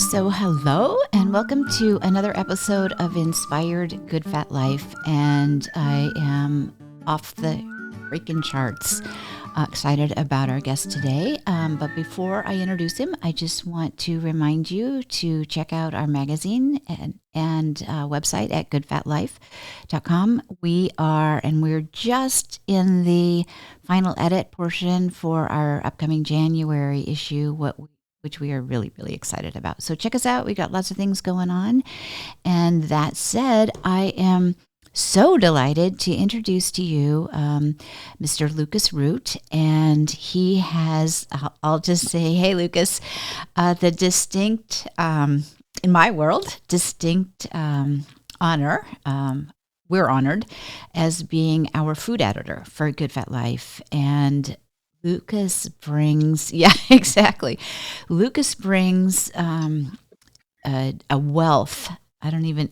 So, hello and welcome to another episode of Inspired Good Fat Life. And I am off the freaking charts, excited about our guest today. But before I introduce him, I just want to remind you to check out our magazine and website at goodfatlife.com. We're just in the final edit portion for our upcoming January issue, which we are really, really excited about. So check us out. We got lots of things going on. And that said, I am so delighted to introduce to you Mr. Lucas Root. And he has, I'll just say, hey, Lucas, the distinct, in my world, distinct honor. We're honored as being our food editor for Good Fat Life. And Lucas brings, yeah, exactly. Lucas brings a wealth. I don't even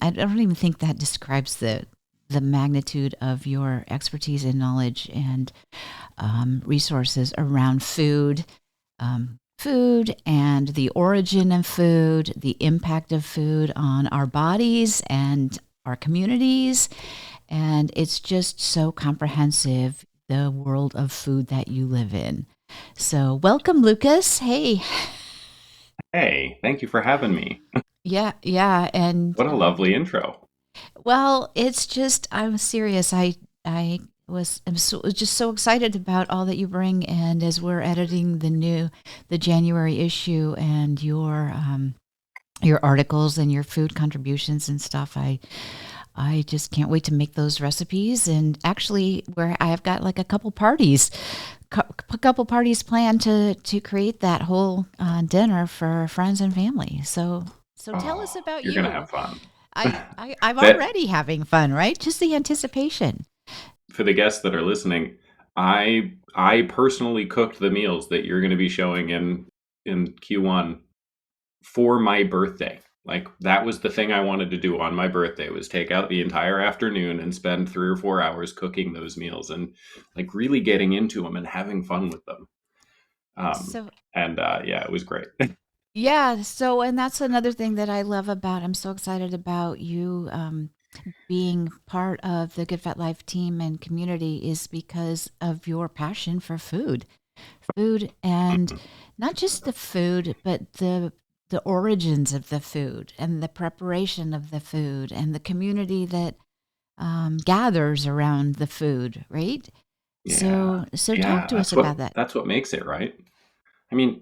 think that describes the magnitude of your expertise and knowledge and resources around food, food and the origin of food, the impact of food on our bodies and our communities. And it's just so comprehensive, the world of food that you live in. So welcome, Lucas. Hey. Hey, thank you for having me. Yeah. And What a lovely intro. well, it's just, I'm serious. I'm just so excited about all that you bring. And as we're editing the January issue and your articles and your food contributions and stuff, I just can't wait to make those recipes. And actually, where I have got like a couple parties planned to create that whole dinner for friends and family. So tell us Oh, about you're gonna you. have fun. I'm That already having fun, right? Just the anticipation. for the guests that are listening, I personally cooked the meals that you're going to be showing in Q1 for my birthday. Like that was the thing I wanted to do on my birthday was take out the entire afternoon and spend 3 or 4 hours cooking those meals and like really getting into them and having fun with them. Um, So and yeah, it was great. yeah, so and that's another thing that I love about. I'm so excited about you being part of the Good Fat Life team and community is because of your passion for food, and not just the food, but the origins of the food and the preparation of the food and the community that gathers around the food, right? Yeah, So talk yeah, to us about that. that's what makes it, right? I mean,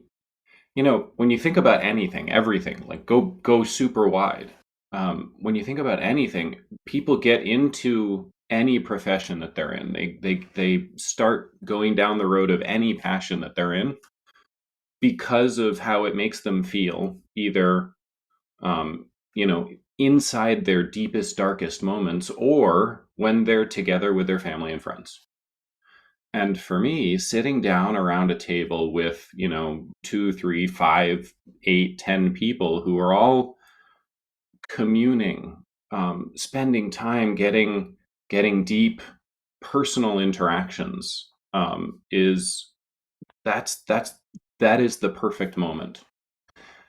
when you think about anything, everything, like go super wide. When you think about anything, people get into any profession that they're in. They start going down the road of any passion that they're in because of how it makes them feel, either um, you know, inside their deepest, darkest moments, or when they're together with their family and friends. And for me, sitting down around a table with, two, three, five, eight, 10 people who are all communing, spending time getting deep personal interactions, is that's that is the perfect moment.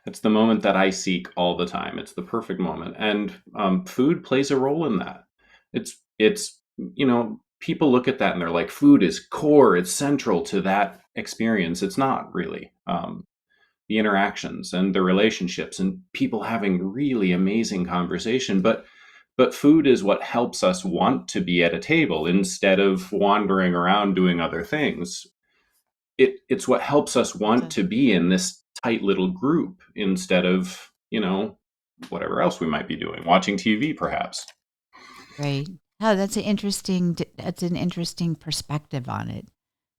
It's the moment that I seek all the time. It's the perfect moment, and food plays a role in that. It's people look at that and they're like, food is core. It's central to that experience. It's not really. The interactions and the relationships and people having really amazing conversation, but food is what helps us want to be at a table instead of wandering around doing other things. It's what helps us want So, to be in this tight little group instead of, whatever else we might be doing, watching TV perhaps. right. Oh, that's an interesting perspective on it.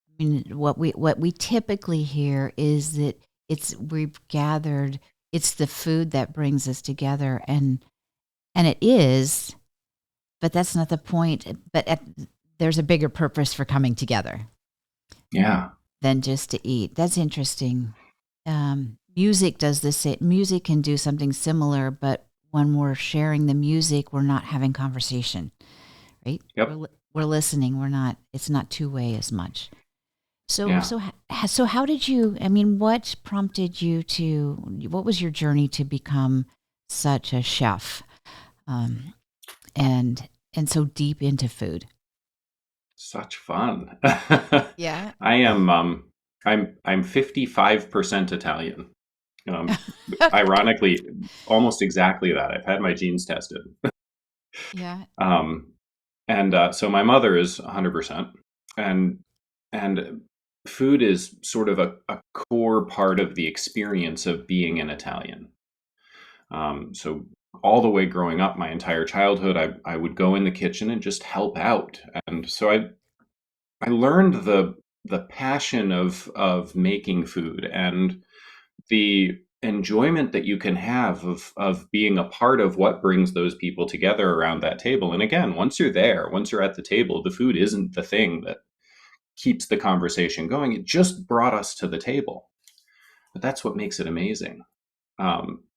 I mean, what we typically hear is that we've gathered. It's the food that brings us together, and it is, but that's not the point. There's a bigger purpose for coming together Yeah. than just to eat. That's interesting. Music does this. Music can do something similar, but when we're sharing the music, we're not having conversation, right? Yep. We're listening. We're not. It's not two way as much. So, Yeah. so, so how did you, I mean, what prompted you to, what was your journey to become such a chef? Um, and, and so deep into food? Such fun. Yeah. I am I'm 55% Italian. Um, Ironically, almost exactly that. I've had my genes tested. Yeah. Um, and so my mother is 100%, and and food is sort of a core part of the experience of being an Italian. So all the way growing up, my entire childhood, I would go in the kitchen and just help out, and so I learned the passion of making food and the enjoyment that you can have of being a part of what brings those people together around that table. And again, once you're there, once you're at the table, the food isn't the thing that keeps the conversation going. It just brought us to the table. But that's what makes it amazing.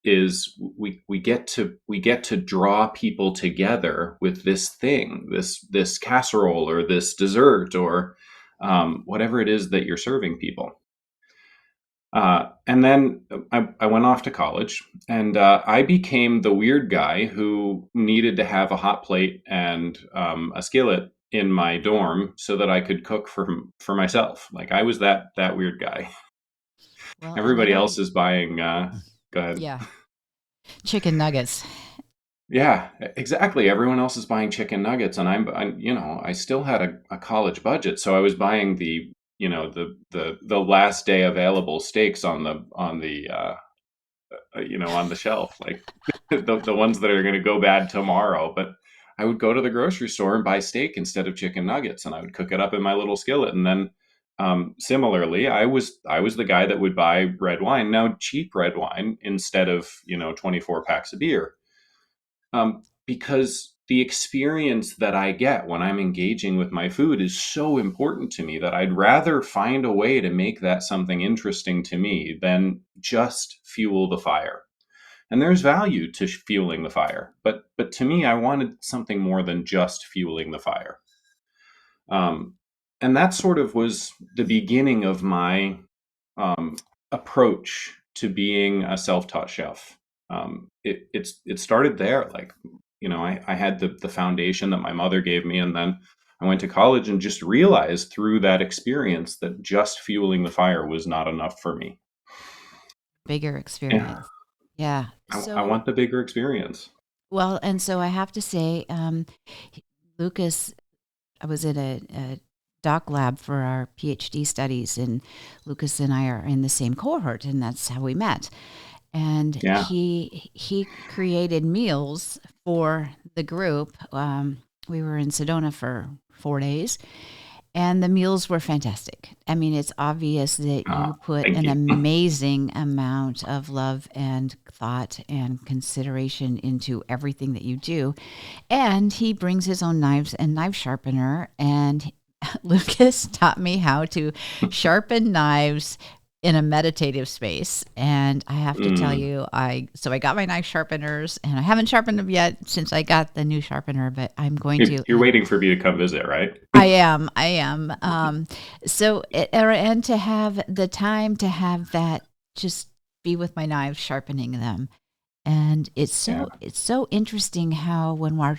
Is we get to draw people together with this thing, this casserole or this dessert or whatever it is that you're serving people. And then I went off to college, and I became the weird guy who needed to have a hot plate and a skillet in my dorm so that I could cook for myself. Like I was that weird guy. Well, and I Everybody gotta, else is buying. Go ahead. yeah, chicken nuggets. Yeah, exactly. Everyone else is buying chicken nuggets, and I still had a college budget, so I was buying the last day available steaks on the shelf, like the ones that are going to go bad tomorrow. But I would go to the grocery store and buy steak instead of chicken nuggets, and I would cook it up in my little skillet. And then, similarly, I was the guy that would buy red wine, now cheap red wine, instead of 24 packs of beer, because the experience that I get when I'm engaging with my food is so important to me that I'd rather find a way to make that something interesting to me than just fuel the fire. And there's value to fueling the fire, but to me, I wanted something more than just fueling the fire. Um, and that sort of was the beginning of my um, approach to being a self-taught chef. It started there. Like, I had the foundation that my mother gave me, and then I went to college and just realized through that experience that just fueling the fire was not enough for me. Bigger Yeah, experience. Yeah. I So, want the bigger experience. well, and so I have to say, Lucas, I was in a doc lab for our PhD studies, and Lucas and I are in the same cohort, and that's how we met. And Yeah. he created meals for the group. We were in Sedona for 4 days, and the meals were fantastic. I mean, it's obvious that you put Thank an you. amazing amount of love and thought and consideration into everything that you do. And he brings his own knives and knife sharpener. And Lucas taught me how to sharpen knives in a meditative space. And I have to tell Mm. you, I got my knife sharpeners, and I haven't sharpened them yet since I got the new sharpener, but I'm going to. You're waiting for me to come visit, right? I am. I am. And to have the time to have that, just be with my knives, sharpening them. And Yeah. it's so interesting how when our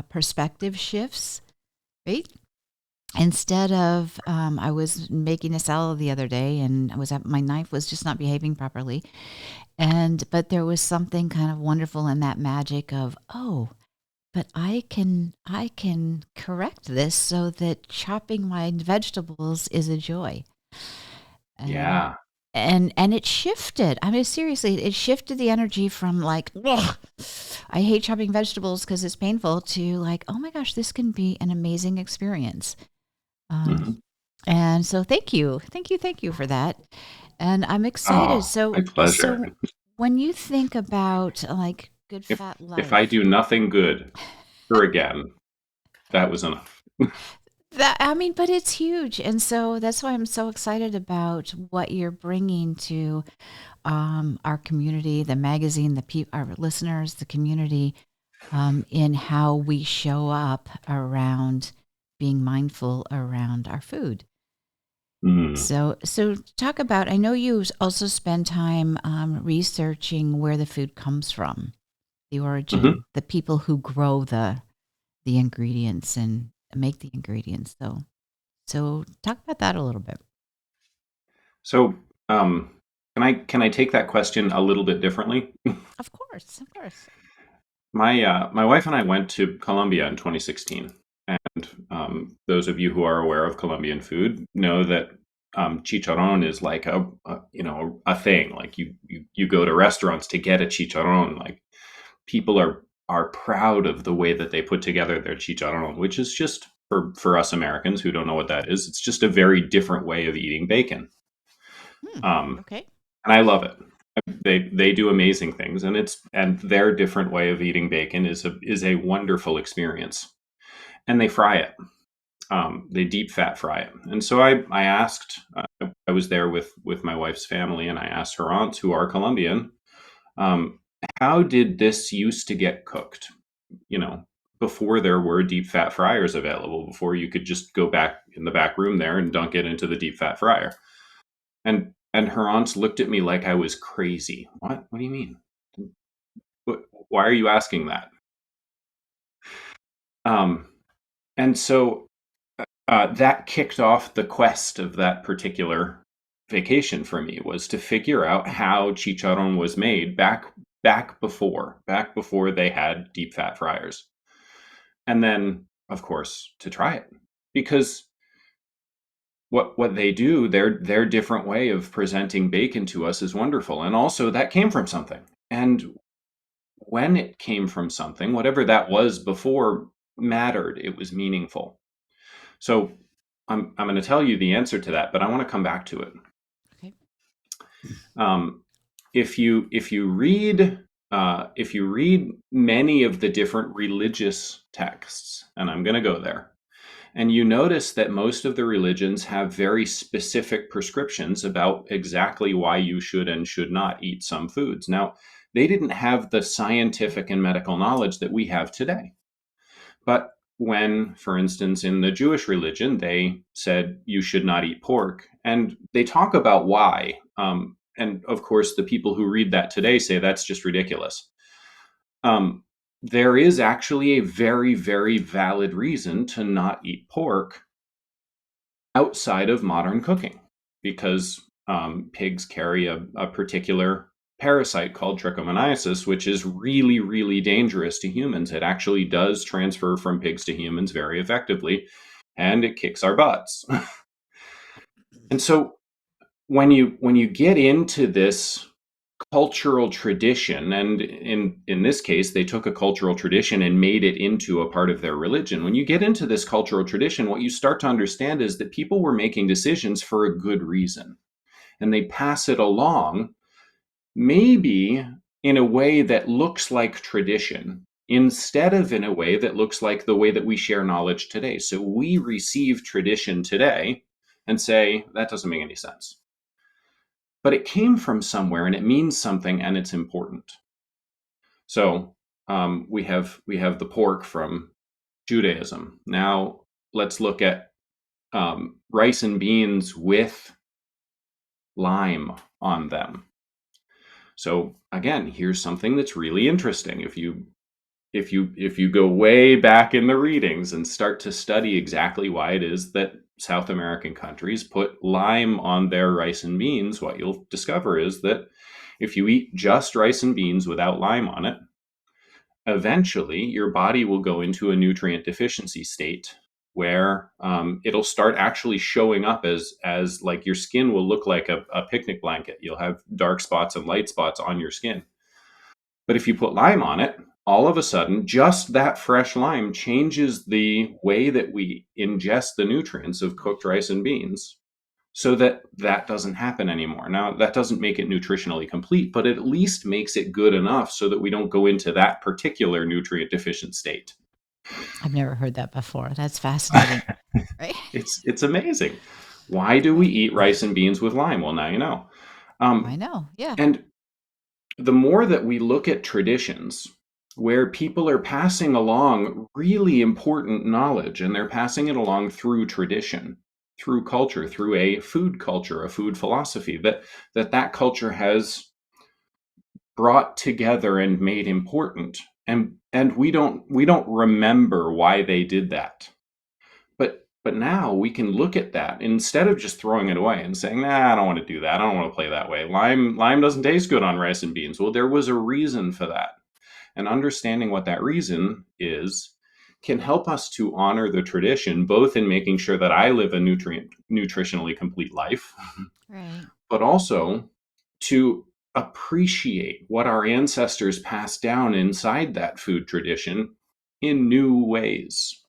perspective shifts, right? Instead of, I was making a salad the other day, and my knife was just not behaving properly, but there was something kind of wonderful in that magic of, oh, but I can correct this so that chopping my vegetables is a joy. And Yeah. and it shifted. I mean, seriously, it shifted the energy from like, ugh, I hate chopping vegetables because it's painful, to like, oh my gosh, this can be an amazing experience. Um, Mhm. and so thank you for that. And I'm excited. Oh, So my pleasure. so when you think about like good If fat if I life, do nothing good ever again, that was enough. that, I mean, but it's huge. And so that's why I'm so excited about what you're bringing to our community, the magazine, our listeners, the community, in how we show up around being mindful around our food. Mm. So talk about. I know you also spend time researching where the food comes from, the Hmm. origin, the people who grow the ingredients and make the ingredients. So talk about that a little bit. So, can I take that question a little bit differently? Of course, of course. My wife and I went to Colombia in 2016, and those of you who are aware of Colombian food know that chicharrón is like a thing. Like you go to restaurants to get a chicharrón. Like people are proud of the way that they put together their chicharrón, which is just for us Americans who don't know what that is. It's just a very different way of eating bacon, Hmm. um, Okay. and I love it. They do amazing things, and their different way of eating bacon is a wonderful experience. And they fry it. They deep fat fry it. And so I asked. I was there with my wife's family, and I asked her aunts who are Colombian, um, how did this used to get cooked? You know, before there were deep fat fryers available, before you could just go back in the back room there and dunk it into the deep fat fryer. And her aunts looked at me like I was crazy. What do you mean? Why are you asking that? Um, and so that kicked off the quest of that particular vacation for me, was to figure out how chicharron was made back before they had deep fat fryers, and then of course to try it, because what they do, their different way of presenting bacon to us is wonderful, and also that came from something. And when it came from something, whatever that was before mattered. It was meaningful. So I'm going to tell you the answer to that, but I want to come back to it. Okay. Um, if you read many of the different religious texts, and I'm going to go there, and you notice that most of the religions have very specific prescriptions about exactly why you should and should not eat some foods. Now, they didn't have the scientific and medical knowledge that we have today. But when, for instance, in the Jewish religion, they said you should not eat pork, and they talk about why. And of course, the people who read that today say that's just ridiculous. Um, there is actually a very, very valid reason to not eat pork outside of modern cooking, because pigs carry a particular parasite called trichomoniasis, which is really, really dangerous to humans. It actually does transfer from pigs to humans very effectively, and it kicks our butts. And so when you get into this cultural tradition, and in this case they took a cultural tradition and made it into a part of their religion. When you get into this cultural tradition, what you start to understand is that people were making decisions for a good reason, and they pass it along, maybe in a way that looks like tradition instead of in a way that looks like the way that we share knowledge today. So we receive tradition today and say that doesn't make any sense, but it came from somewhere and it means something and it's important. So we have the pork from Judaism. Now let's look at rice and beans with lime on them. So again, here's something that's really interesting. If you go way back in the readings and start to study exactly why it is that South American countries put lime on their rice and beans, what you'll discover is that if you eat just rice and beans without lime on it, eventually your body will go into a nutrient deficiency state where it'll start actually showing up as like your skin will look like a picnic blanket. You'll have dark spots and light spots on your skin. But if you put lime on it, all of a sudden, just that fresh lime changes the way that we ingest the nutrients of cooked rice and beans, so that that doesn't happen anymore. Now, that doesn't make it nutritionally complete, but it at least makes it good enough so that we don't go into that particular nutrient deficient state. I've never heard that before. That's fascinating. Right? It's amazing. Why do we Right. eat rice and beans with lime? Well, now you know. Now I Um, know. Yeah. and the more that we look at traditions where people are passing along really important knowledge, and they're passing it along through tradition, through culture, through a food culture, a food philosophy that culture has brought together and made important. And we don't remember why they did that. But now we can look at that instead of just throwing it away and saying, nah, I don't want to do that. I don't want to play that way. Lime doesn't taste good on rice and beans. Well, there was a reason for that. And understanding what that reason is can help us to honor the tradition, both in making sure that I live a nutritionally complete life, Right. but also to appreciate what our ancestors passed down inside that food tradition in new ways.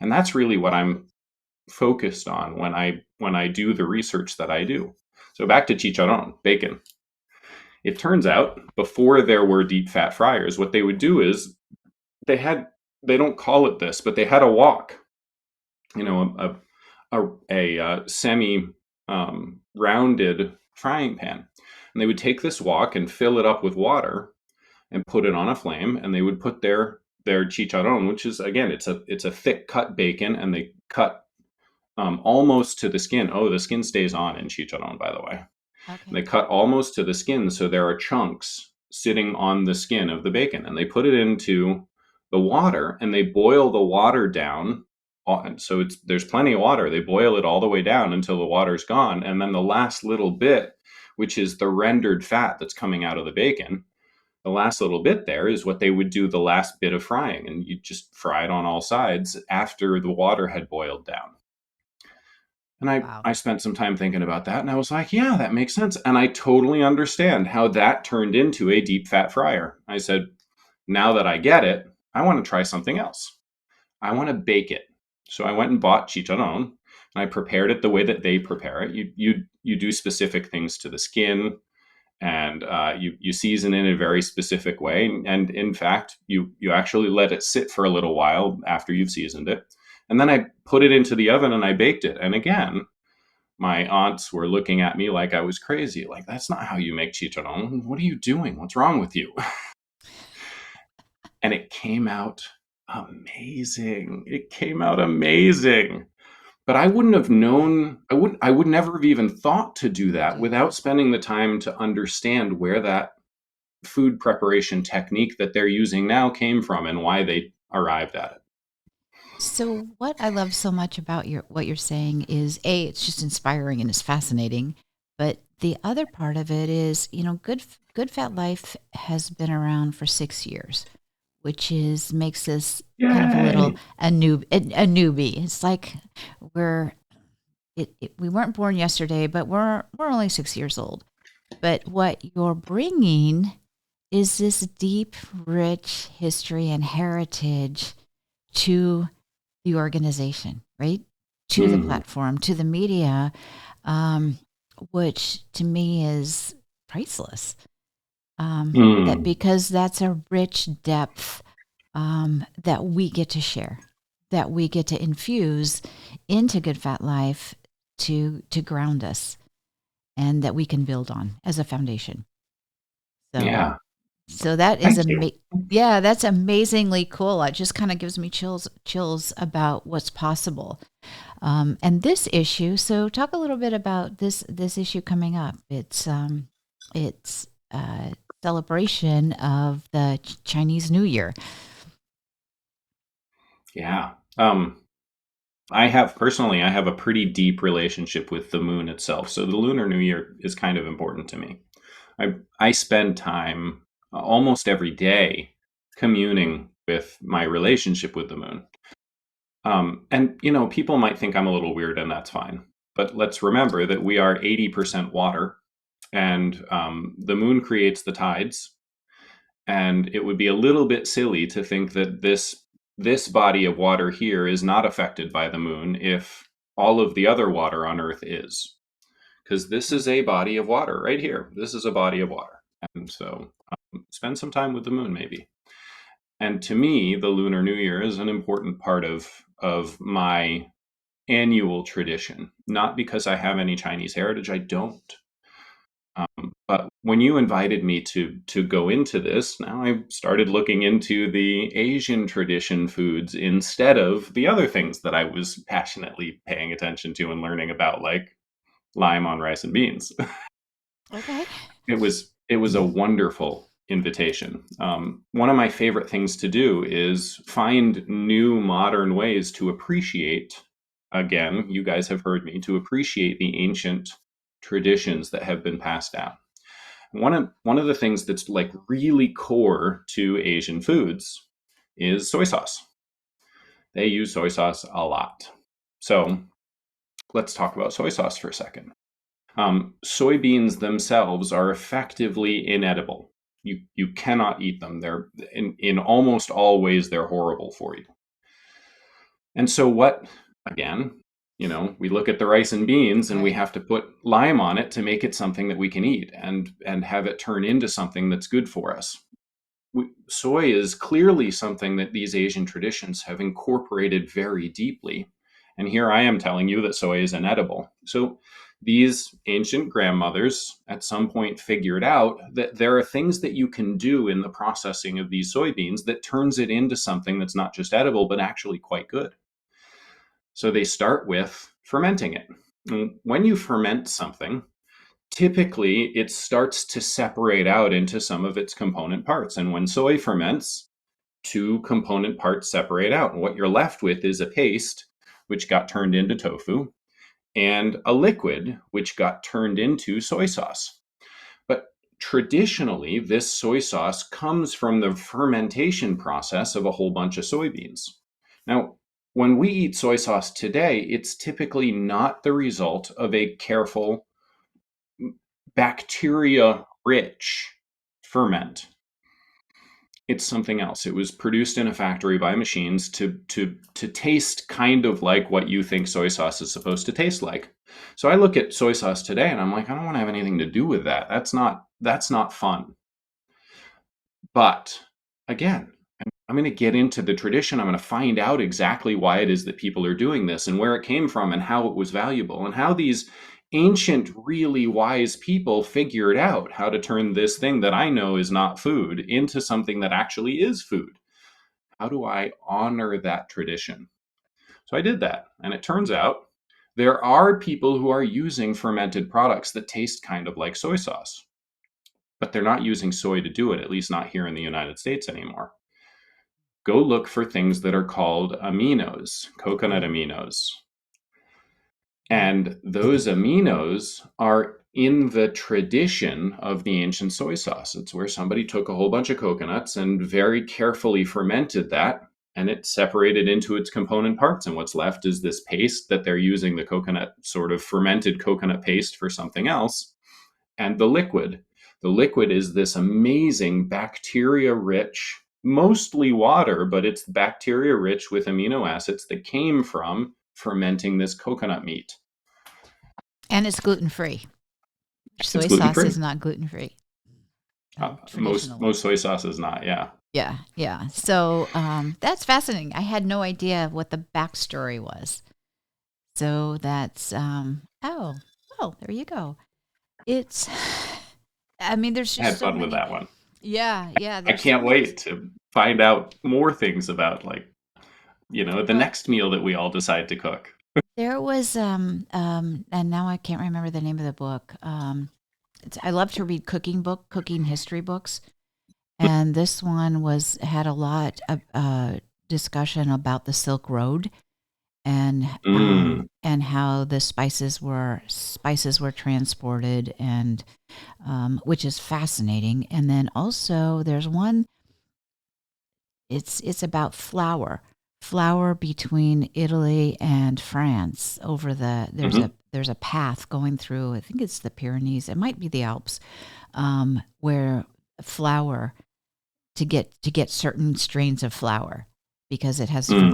And that's really what I'm focused on when I do the research that I do. So back to chicharron, bacon. It turns out before there were deep fat fryers, what they would do is they had they don't call it this, but they had a wok, a semi rounded frying pan, and they would take this wok and fill it up with water and put it on a flame, and they would put their chicharron, which is again it's a thick cut bacon, and they cut almost to the skin. Oh, the skin stays on in chicharron, by the way. And Okay. they cut almost to the skin, so there are chunks sitting on the skin of the bacon, and they put it into the water, and they boil the water down. So there's plenty of water. They boil it all the way down until the water's gone, and then the last little bit, which is the rendered fat that's coming out of the bacon, the last little bit there is what they would do the last bit of frying, and you just fry it on all sides after the water had boiled down. And I, Wow. I spent some time thinking about that, and I was like, yeah, that makes sense. And I totally understand how that turned into a deep fat fryer. I said, now that I get it, I want to try something else. I want to bake it. So I went and bought chicharron, and I prepared it the way that they prepare it. You do specific things to the skin, and you season it in a very specific way. And in fact, you actually let it sit for a little while after you've seasoned it. And then I put it into the oven and I baked it. And again, my aunts were looking at me like I was crazy. Like, that's not how you make chicharron. What are you doing? What's wrong with you? And it came out amazing. It came out amazing. But I wouldn't have known, I would never have even thought to do To that do without that. spending the time to understand where that food preparation technique that they're using now came from and why they arrived at it. So what I love so much about what you're saying is it's just inspiring and it's fascinating. But the other part of it is, Good Fat Life has been around for 6 years, which is makes us kind of a little Yay! a newbie. It's like we're we weren't born yesterday, but we're only 6 years old. But what you're bringing is this deep, rich history and heritage to the organization, right? To the Mm, platform, to the media, which to me is priceless. That mm, because that's a rich depth that we get to share, that we get to infuse into Good Fat Life to ground us, and that we can build on as a foundation. So yeah, So that is thank you. yeah, that's amazingly cool. It just kind of gives me chills about what's possible. And this issue. So talk a little bit about this issue coming up. It's celebration of the Chinese New Year. Yeah. I have a pretty deep relationship with the moon itself. So the Lunar New Year is kind of important to me. I spend time almost every day communing with my relationship with the moon. And people might think I'm a little weird, and that's fine. But let's remember that we are 80% water, and the moon creates the tides. And it would be a little bit silly to think that this body of water here is not affected by the moon if all of the other water on Earth is, because this is a body of water right here. This is a body of water, and so spend some time with the moon, maybe. And to me, the Lunar New Year is an important part of my annual tradition. Not because I have any Chinese heritage, I don't. But when you invited me to go into this, now I've started looking into the Asian tradition foods instead of the other things that I was passionately paying attention to and learning about, like lime on rice and beans. Okay. It was a wonderful invitation. One of my favorite things to do is find new modern ways to appreciate. Again, you guys have heard me, to appreciate the ancient traditions that have been passed down. One of the things that's like really core to Asian foods is soy sauce. They use soy sauce a lot. So let's talk about soy sauce for a second. Soybeans themselves are effectively inedible. You cannot eat them. They're in almost all ways they're horrible for you. And so what, again, we look at the rice and beans and we Right. have to put lime on it to make it something that we can eat and have it turn into something that's good for us. Soy is clearly something that these Asian traditions have incorporated very deeply. And here I am telling you that soy is inedible. So these ancient grandmothers at some point figured out that there are things that you can do in the processing of these soybeans that turns it into something that's not just edible, but actually quite good. So they start with fermenting it. And when you ferment something, typically it starts to separate out into some of its component parts. And when soy ferments, two component parts separate out. And what you're left with is a paste, which got turned into tofu, and a liquid, which got turned into soy sauce. But traditionally, this soy sauce comes from the fermentation process of a whole bunch of soybeans. Now, when we eat soy sauce today, it's typically not the result of a careful bacteria rich ferment. It's something else. It was produced in a factory by machines to taste kind of like what you think soy sauce is supposed to taste like. So I look at soy sauce today and I'm like, I don't want to have anything to do with that. That's not fun. But again, I'm going to get into the tradition. I'm going to find out exactly why it is that people are doing this and where it came from and how it was valuable and how these ancient, really wise people figured out how to turn this thing that I know is not food into something that actually is food. How do I honor that tradition? So I did that. And it turns out there are people who are using fermented products that taste kind of like soy sauce, but they're not using soy to do it, at least not here in the United States anymore. Go look for things that are called aminos, coconut Mm. aminos. And those aminos are in the tradition of the ancient soy sauce. It's where somebody took a whole bunch of coconuts and very carefully fermented that, and it separated into its component parts. And what's left is this paste that they're using, the coconut, sort of fermented coconut paste, for something else, and the liquid. The liquid is this amazing bacteria rich, mostly water, but it's bacteria rich with amino acids that came from fermenting this coconut meat. And it's gluten free. It's Soy gluten sauce free. is not gluten free Most traditionally. soy sauce is not. Yeah. Yeah, yeah. So that's fascinating. I had no idea what the backstory was. So that's oh, there you go. It's I mean, there's I just had so fun with many. that one. Yeah, yeah. I There's so can't many. wait to find out more things about, like, the Well, next meal that we all decide to cook. there was and now I can't remember the name of the book. I love to read cooking history books, and this one had a lot of discussion about the Silk Road Mm, and how the spices were transported, and which is fascinating. And then also there's one. It's about flour between Italy and France. Over the hmm there's a path going through. I think it's the Pyrenees. It might be the Alps, where flour to get certain strains of flour, because it has mm,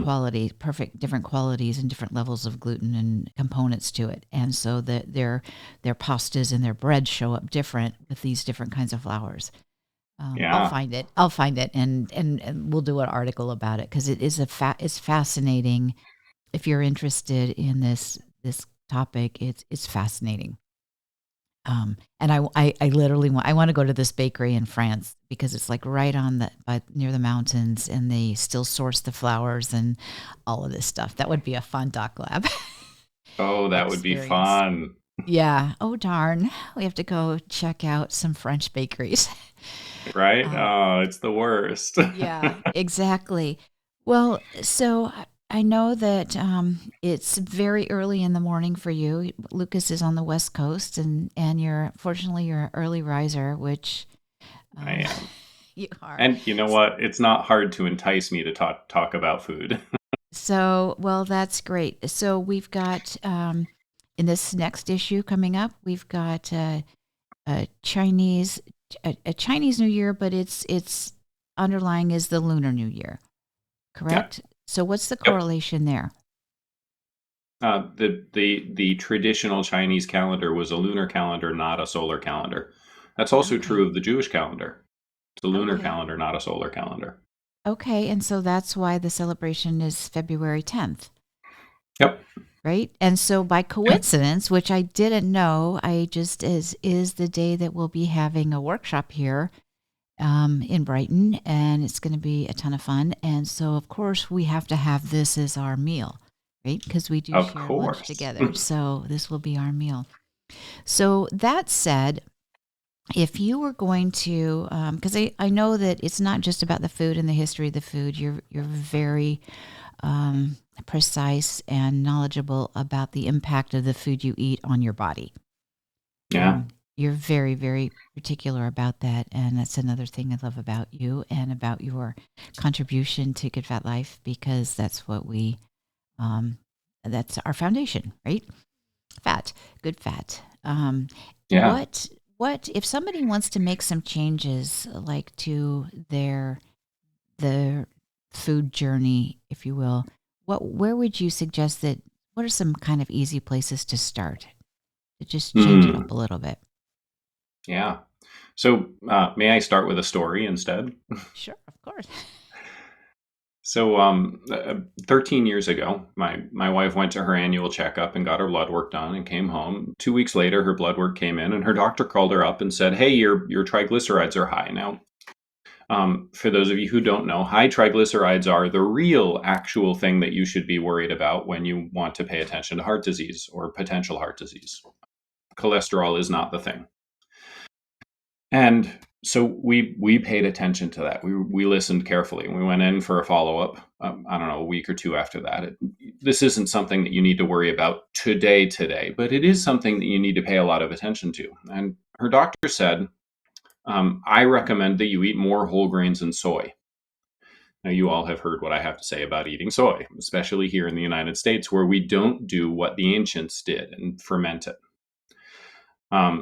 different qualities and different levels of gluten and components to it. And so their pastas and their breads show up different with these different kinds of flours. I'll yeah. find it. I'll find it, and we'll do an article about it, because it's fascinating. If you're interested in this topic, it's fascinating. And I literally I want to go to this bakery in France because it's like right on near the mountains, and they still source the flowers and all of this stuff. That would be a fun doc lab Oh, that would be experience. fun, Yeah. Oh darn, we have to go check out some French bakeries. right? Uh, Oh, it's the worst. yeah, exactly. Well, so I know that it's very early in the morning for you. Lucas is on the West Coast, and you're an early riser, which I um, am. you are. And you know what? It's not hard to entice me to talk about food. So, well, that's great. So we've got in this next issue coming up, we've got a Chinese a Chinese New Year, but it's underlying is the Lunar New Year, Yeah. correct? So what's the Yep. correlation there? The traditional Chinese calendar was a lunar calendar, not a solar calendar. That's also Okay. true of the Jewish calendar. It's a lunar Okay. calendar, not a solar calendar. Okay, and so that's why the celebration is February 10th, Yep. right? And so by Yeah. coincidence, which I didn't know, I just is the day that we'll be having a workshop here in Brighton, and it's going to be a ton of fun. And so, of course, we have to have this as our meal, right? Because we do Of share lunch course. together. So this will be our meal. So that said, if you were going to, because I know that it's not just about the food and the history of the food. You're very precise and knowledgeable about the impact of the food you eat on your body. Yeah. You're very, very particular about that. And that's another thing I love about you and about your contribution to Good Fat Life, because that's what um, that's our foundation, right? Fat, good fat. Yeah. If somebody wants to make some changes, like to their food journey, if you will, where would you suggest that? What are some kind of easy places to start to just change it up Hmm. a little bit? Yeah. So, may I start with a story instead? Sure, of course. So, 13 years ago, my wife went to her annual checkup and got her blood work done and came home. 2 weeks later, her blood work came in, and her doctor called her up and said, "Hey, your triglycerides are high now." For those of you who don't know, high triglycerides are the real, actual thing that you should be worried about when you want to pay attention to heart disease or potential heart disease. Cholesterol is not the thing. And so we paid attention to that. We listened carefully. We went in for a follow up. I don't know, a week or two after that. This isn't something that you need to worry about today, but it is something that you need to pay a lot of attention to. And her doctor said, "I recommend that you eat more whole grains and soy." Now, you all have heard what I have to say about eating soy, especially here in the United States, where we don't do what the ancients did and ferment it.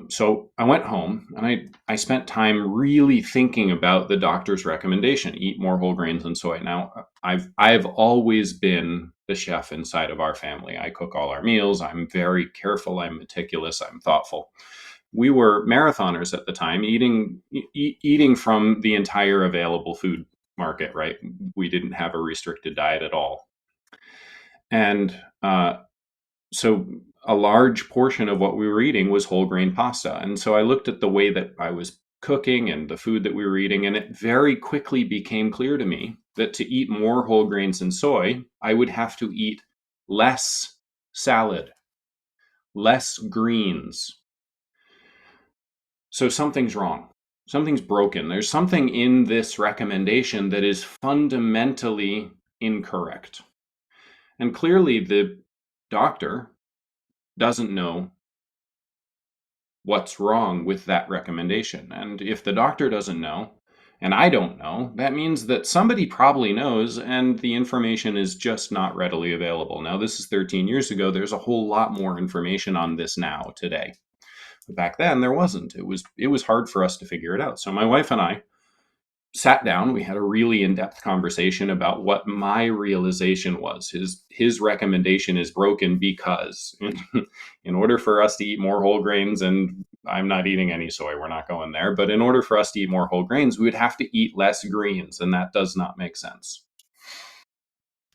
So I went home and I spent time really thinking about the doctor's recommendation: eat more whole grains and soy. Now, I've always been the chef inside of our family. I cook all our meals. I'm very careful. I'm meticulous. I'm thoughtful. We were marathoners at the time, eating from the entire available food market. Right, we didn't have a restricted diet at all, and so a large portion of what we were eating was whole grain pasta. And so I looked at the way that I was cooking and the food that we were eating, and it very quickly became clear to me that to eat more whole grains and soy, I would have to eat less salad, less greens. So something's wrong. Something's broken. There's something in this recommendation that is fundamentally incorrect. And clearly, the doctor doesn't know what's wrong with that recommendation. And if the doctor doesn't know, and I don't know, that means that somebody probably knows, and the information is just not readily available. Now, this is 13 years ago. There's a whole lot more information on this now today. But back then there wasn't. It was hard for us to figure it out. So my wife and I sat down. We had a really in-depth conversation about what my realization was. His recommendation is broken because in order for us to eat more whole grains, and I'm not eating any soy, we're not going there, but in order for us to eat more whole grains, we would have to eat less greens, and that does not make sense.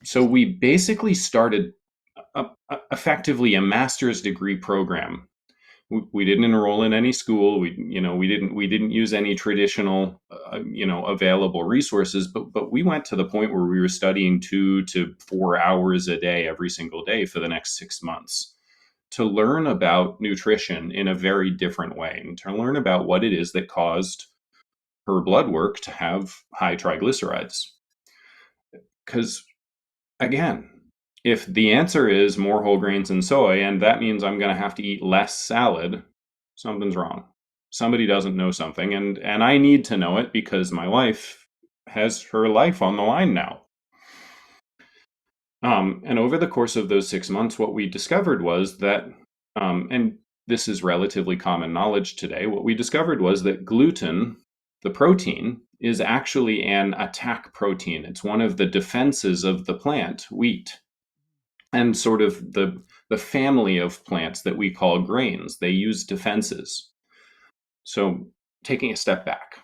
So we basically started effectively a master's degree program We didn't enroll in any school. We didn't use any traditional, available resources. But we went to the point where we were studying 2 to 4 hours a day every single day for the next 6 months to learn about nutrition in a very different way, and to learn about what it is that caused her blood work to have high triglycerides. Because again, if the answer is more whole grains and soy, and that means I'm going to have to eat less salad, something's wrong. Somebody doesn't know something, and I need to know it because my wife has her life on the line now. And over the course of those 6 months, what we discovered was that, and this is relatively common knowledge today, what we discovered was that gluten, the protein, is actually an attack protein. It's one of the defenses of the plant, wheat, and sort of the family of plants that we call grains. They use defenses. So taking a step back,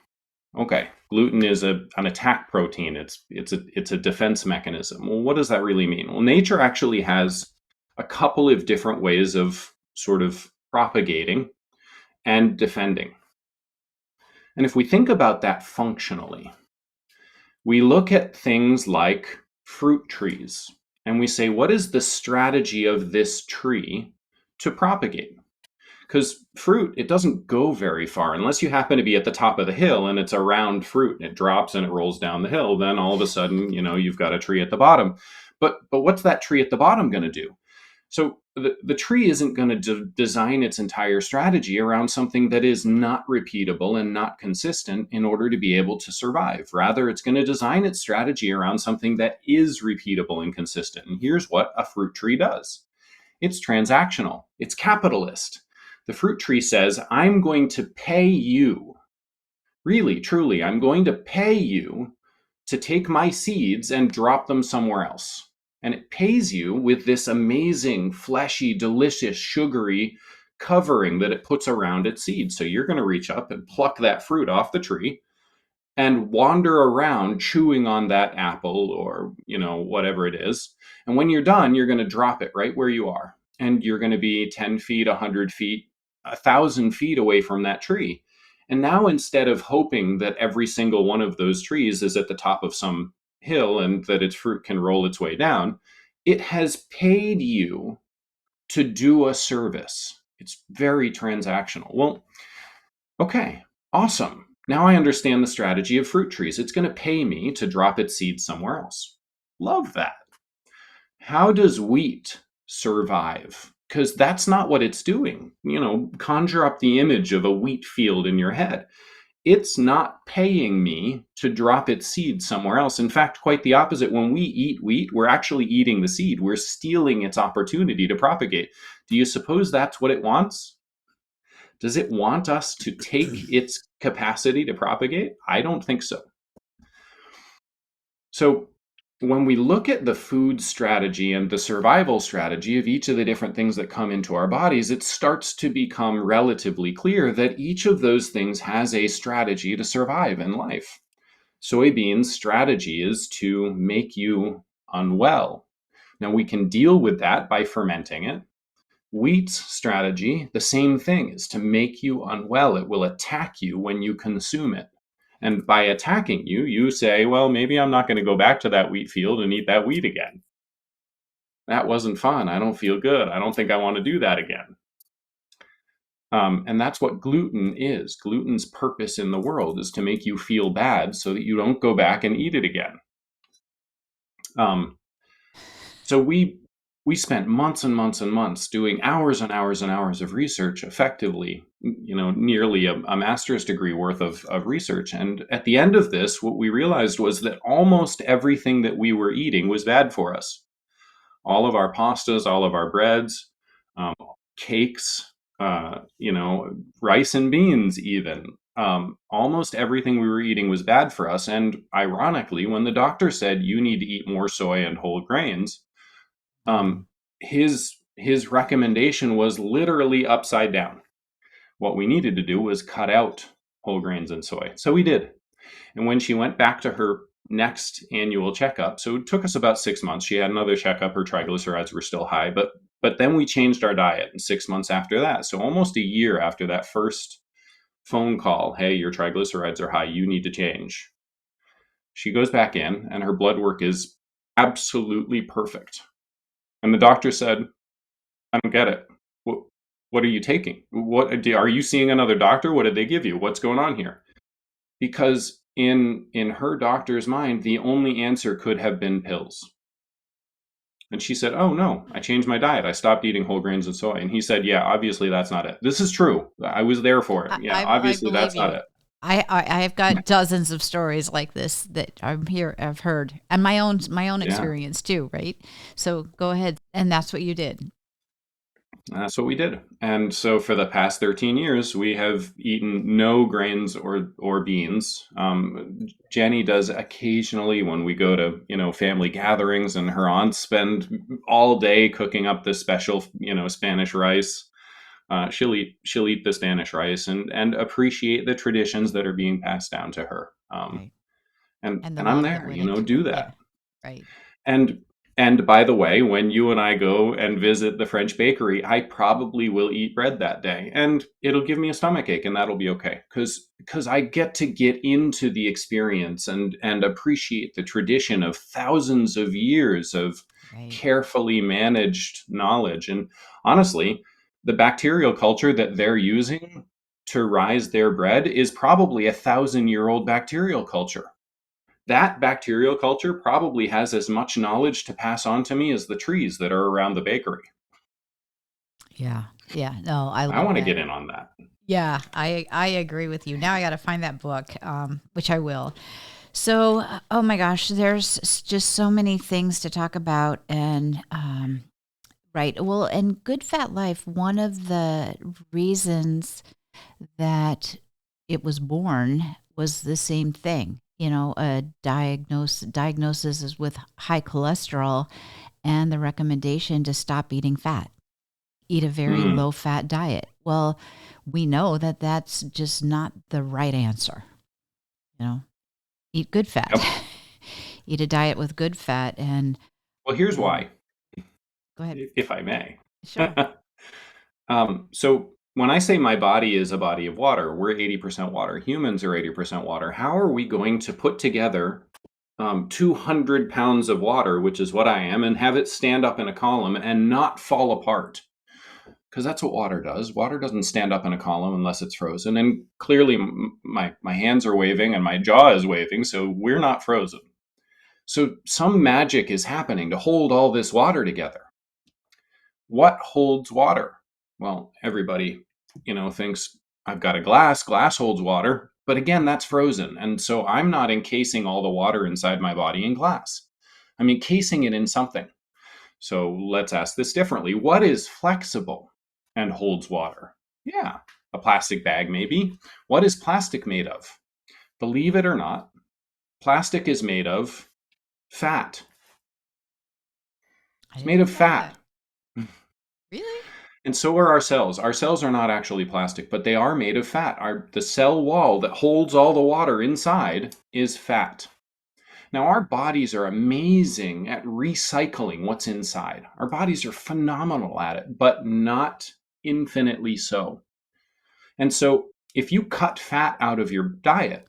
okay, gluten is an attack protein. It's a defense mechanism. Well, what does that really mean? Well, nature actually has a couple of different ways of sort of propagating and defending. And if we think about that functionally, we look at things like fruit trees and we say, what is the strategy of this tree to propagate? Because fruit, it doesn't go very far unless you happen to be at the top of the hill and it's a round fruit and it drops and it rolls down the hill. Then all of a sudden, you've got a tree at the bottom. But what's that tree at the bottom going to do? So the tree isn't going to design its entire strategy around something that is not repeatable and not consistent in order to be able to survive. Rather, it's going to design its strategy around something that is repeatable and consistent. And here's what a fruit tree does. It's transactional. It's capitalist. The fruit tree says, I'm going to pay you. Really, truly, I'm going to pay you to take my seeds and drop them somewhere else. And it pays you with this amazing, fleshy, delicious, sugary covering that it puts around its seeds. So you're going to reach up and pluck that fruit off the tree and wander around chewing on that apple or, whatever it is. And when you're done, you're going to drop it right where you are. And you're going to be 10 feet, 100 feet, 1,000 feet away from that tree. And now instead of hoping that every single one of those trees is at the top of some hill and that its fruit can roll its way down, it has paid you to do a service. It's very transactional. Well, okay, awesome. Now I understand the strategy of fruit trees. It's going to pay me to drop its seeds somewhere else. Love that. How does wheat survive? Because that's not what it's doing. Conjure up the image of a wheat field in your head. It's not paying me to drop its seed somewhere else. In fact, quite the opposite. When we eat wheat, we're actually eating the seed. We're stealing its opportunity to propagate. Do you suppose that's what it wants? Does it want us to take its capacity to propagate? I don't think so. So when we look at the food strategy and the survival strategy of each of the different things that come into our bodies, it starts to become relatively clear that each of those things has a strategy to survive in life. Soybeans' strategy is to make you unwell. Now, we can deal with that by fermenting it. Wheat's strategy, the same thing, is to make you unwell. It will attack you when you consume it. And by attacking you, you say, well, maybe I'm not going to go back to that wheat field and eat that wheat again. That wasn't fun. I don't feel good. I don't think I want to do that again. And that's what gluten is. Gluten's purpose in the world is to make you feel bad so that you don't go back and eat it again. So we spent months and months and months doing hours and hours and hours of research, effectively, nearly a master's degree worth of research. And at the end of this, what we realized was that almost everything that we were eating was bad for us. All of our pastas, all of our breads, cakes, rice and beans, even. Almost everything we were eating was bad for us. And ironically, when the doctor said you need to eat more soy and whole grains, his recommendation was literally upside down. What we needed to do was cut out whole grains and soy. So we did. And when she went back to her next annual checkup, so it took us about 6 months. She had another checkup. Her triglycerides were still high, but But then we changed our diet, and 6 months after that, so almost a year after that first phone call, hey, your triglycerides are high, you need to change. She goes back in, and her blood work is absolutely perfect. And the doctor said, I don't get it. What are you taking? Are you seeing another doctor? What did they give you? What's going on here? Because in her doctor's mind, the only answer could have been pills. And she said, "Oh no, I changed my diet. I stopped eating whole grains and soy." And he said, "Yeah, obviously that's not it. This is true. I was there for it. Yeah, I obviously believe that's not you. it." I've got dozens of stories like this that I've heard, and my own Yeah. experience too, right? So go ahead, and that's what you did. That's what we did. And so for the past 13 years, we have eaten no grains or beans. Jenny does occasionally when we go to, family gatherings, and her aunts spend all day cooking up this special, Spanish rice. She'll eat the Spanish rice and appreciate the traditions that are being passed down to her. Right. And And the and I'm love that there, went into do it. Yeah. that. Right. And and by the way, when you and I go and visit the French bakery, I probably will eat bread that day, and it'll give me a stomach ache, and that'll be okay because I get into the experience and appreciate the tradition of thousands of years of Right. carefully managed knowledge. And honestly, the bacterial culture that they're using to rise their bread is probably 1,000-year-old bacterial culture. That bacterial culture probably has as much knowledge to pass on to me as the trees that are around the bakery. Yeah. Yeah. No, I I love want to that. get in on that. Yeah, I agree with you. Now I got to find that book, which I will. So, oh my gosh, there's just so many things to talk about, and right. Well, in Good Fat Life, one of the reasons that it was born was the same thing. A diagnosis is with high cholesterol, and the recommendation to stop eating fat, eat a very Mm. low fat diet. Well, we know that that's just not the right answer. You know, eat good fat, Yep. eat a diet with good fat, and Well, here's um, why, go ahead. if I may. Sure. So when I say my body is a body of water, we're 80% water. Humans are 80% water. How are we going to put together 200 pounds of water, which is what I am, and have it stand up in a column and not fall apart? Because that's what water does. Water doesn't stand up in a column unless it's frozen. And clearly, my hands are waving and my jaw is waving, so we're not frozen. So some magic is happening to hold all this water together. What holds water? Well, everybody, thinks I've got a glass. Glass holds water, but again, that's frozen, and so I'm not encasing all the water inside my body in glass. I'm encasing it in something. So let's ask this differently. What is flexible and holds water? Yeah, a plastic bag, maybe. What is plastic made of? Believe it or not, plastic is made of fat. I It's didn't made of know fat. that. Really? And so are our cells. Our cells are not actually plastic, but they are made of fat. The cell wall that holds all the water inside is fat. Now, our bodies are amazing at recycling what's inside. Our bodies are phenomenal at it, but not infinitely so. And so, if you cut fat out of your diet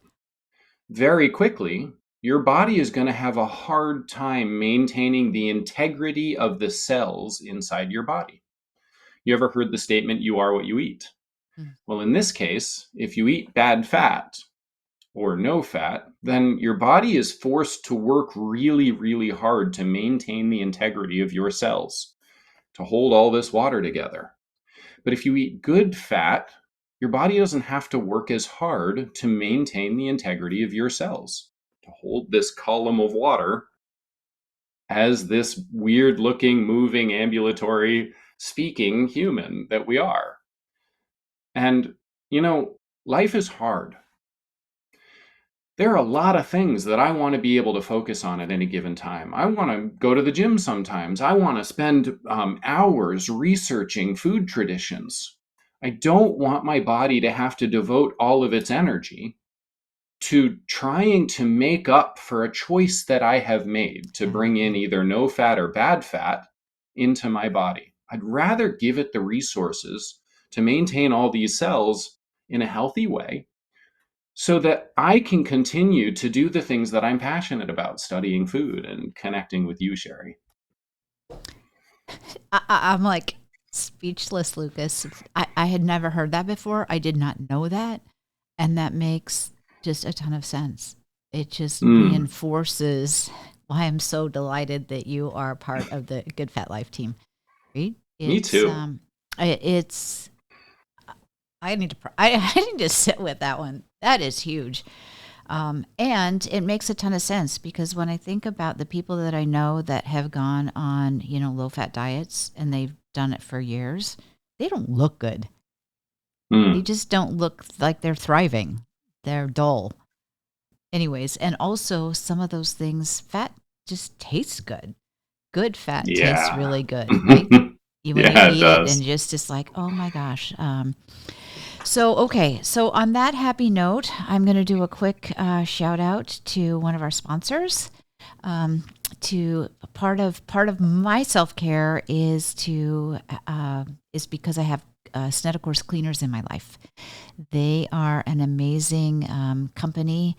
very quickly, your body is going to have a hard time maintaining the integrity of the cells inside your body. You ever heard the statement, you are what you eat? Mm. Well, in this case, if you eat bad fat, or no fat, then your body is forced to work really, really hard to maintain the integrity of your cells, to hold all this water together. But if you eat good fat, your body doesn't have to work as hard to maintain the integrity of your cells, to hold this column of water as this weird looking, moving, ambulatory, speaking human that we are. And, life is hard. There are a lot of things that I want to be able to focus on at any given time. I want to go to the gym sometimes. I want to spend hours researching food traditions. I don't want my body to have to devote all of its energy to trying to make up for a choice that I have made to Yeah. bring in Yeah. either no fat or bad fat into my body. I'd rather give it the resources to maintain all these cells in a healthy way so that I can continue to do the things that I'm passionate about, studying food and connecting with you, Sherry. I'm like speechless, Lucas. I had never heard that before. I did not know that. And that makes just a ton of sense. It just Mm, reinforces why I'm so delighted that you are part of the Good Fat Life team. Right? me It's too. it's I need to I need to sit with that one. That is huge. And it makes a ton of sense because when I think about the people that I know that have gone on, low fat diets and they've done it for years, they don't look good. They Mm, just don't look like they're thriving. They're dull. Anyways, and also some of those things, fat just tastes good. Good fat tastes yeah. really good, right? When you Yeah, it eat it and does. just like, oh my gosh. So on that happy note, I'm going to do a quick shout out to one of our sponsors. Um, to part of my self care is because I have Snedecor's cleaners in my life. They are an amazing company.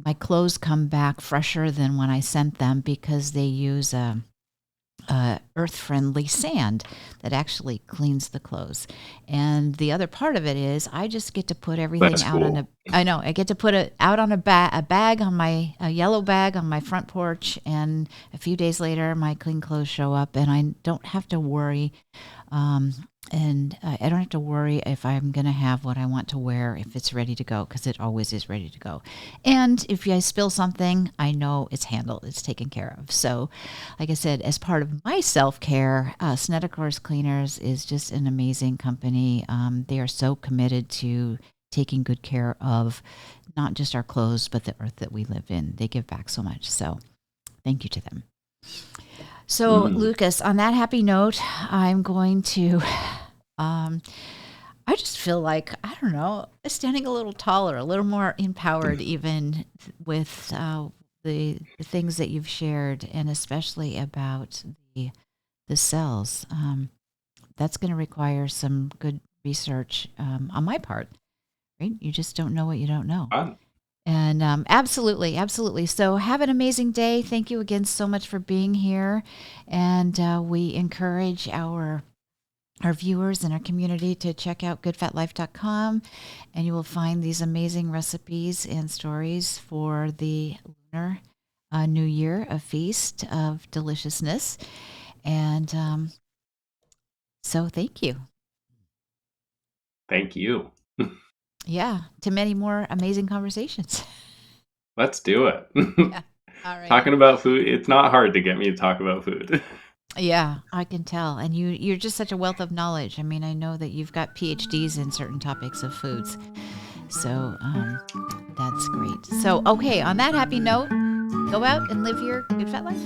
My clothes come back fresher than when I sent them because they use earth-friendly sand that actually cleans the clothes. And the other part of it is I just get to put everything That's out on a. cool. I know I get to put it out on a bag on a yellow bag on my front porch, and a few days later my clean clothes show up, and I don't have to worry. And I don't have to worry if I'm going to have what I want to wear if it's ready to go, because it always is ready to go. And if I spill something, I know it's handled, it's taken care of. So, like I said, as part of my self-care, Snedecor's Cleaners is just an amazing company. They are so committed to taking good care of not just our clothes, but the earth that we live in. They give back so much. So thank you to them. So, Mm. Lucas, on that happy note, I'm going to. Um, I just feel like, I don't know, standing a little taller, a little more empowered, even with the things that you've shared, and especially about the cells. That's going to require some good research on my part, right? You just don't know what you don't know. Fun. And absolutely, absolutely. So have an amazing day. Thank you again so much for being here. And we encourage our viewers and our community to check out goodfatlife.com, and you will find these amazing recipes and stories for the lunar new year, a feast of deliciousness. And so thank you. Thank you. Yeah, to many more amazing conversations. Let's do it. Yeah. All righty. Talking about food, it's not hard to get me to talk about food. Yeah, I can tell. And you're just such a wealth of knowledge. I mean, I know that you've got PhDs in certain topics of foods. So that's great. So, okay, on that happy note, go out and live your good fat life.